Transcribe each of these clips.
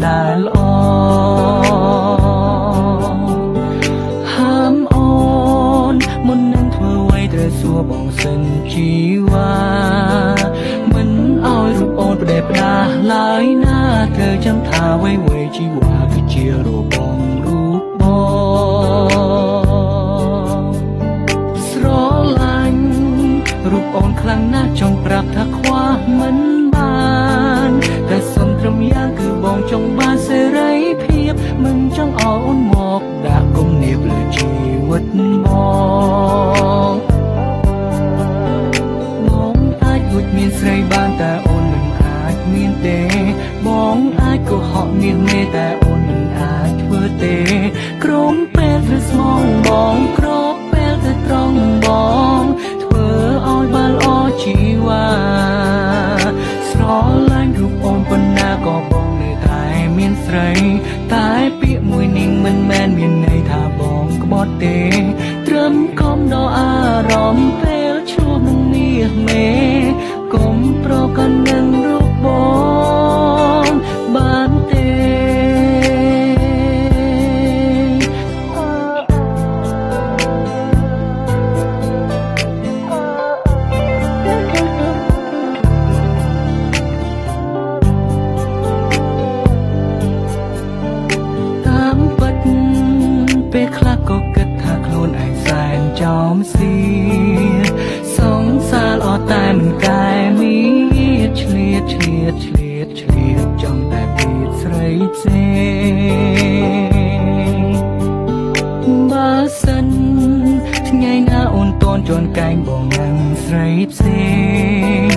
ដែលល្អហាមអូនមុននឹងធ្វើអ្វីត្រូវសួរបងសិនជីវ៉ាមិនឲ្យរូបអូនផ្ដេសផ្ដាសឡើយណាត្រូវចាំថាអ្វីជីវ៉ាគឺជារូបបងរូបបងស្រឡាញ់រូបអូនខ្លាំងណាស់ចង់ប្រាប់ថាខ្វះមិនបានតែសុំត្រឹមយ៉ាងគឺបងចង់បានសេរីភាពមិនចង់ឲ្យអូនមកដាក់គំនាបលើជីវិតបងអាចរួចមានស្រីបានតែអូនមិនអាចមានទេបងអាចកុហកមានមេតែអូនមិនអាចធ្វើទេក្រុមពេលឬស្មងបងក្របពេលទៅត្រង់បងធ្វើឲ្យបានល្អជីវ៉ាស្រឡាញ់រូបអូនប៉ុណ្ណាក៏បងនៅតែមានស្រីតែពាក្យមួយនេះមិនមែនមានន័យថាបងក្បត់ទេត្រឹមកុំដល់អារម្មណ៍ពេលឈ្លោះនឹងមាសមេកុំប្រកាន់នឹងរូបបងបានទេពេលខ្លះក៏គិតថាខ្លួនឯងសែនចោមសៀសងសារល្អតែមិនកែមានឆ្លៀតចង់តែពីស្រីផ្សេងបើសិនថ្ងៃណាអូនតន់ជន់កែងបងនឹងស្រីផ្សេង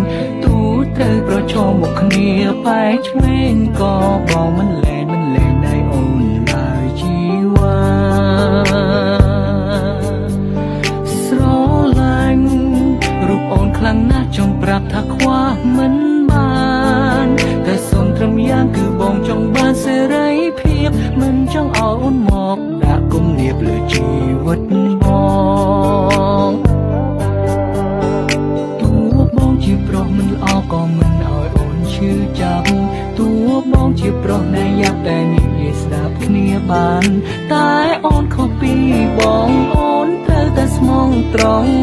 ទូត្រូវប្រឈមមុខគ្នាបែកឆ្វេងក៏បងមិនលែងដៃអូនឡើយជីវ៉ាស្រឡាញ់រូបអូនខ្លាំងណាស់ចង់ប្រាប់ថាខ្វះមិនបានតែសុំត្រឹមយ៉ាងគឺបងចង់បានសេរីភាពមិនចង់ឲ្យអូនមកដាក់គំនាបលើជីវិតបងទោះបងជាប្រុសមិនល្អក៏មិនឲ្យអូនឈឺចាប់ទោះបងជាប្រុសណែយ៉ាប់តែនិយាយស្ដាប់គ្នាបានតែអូនខុសពីបងអូនត្រូវតែស្មោះត្រង់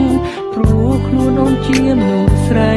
ព្រោះខ្លួនអូនជាមនុស្សស្រី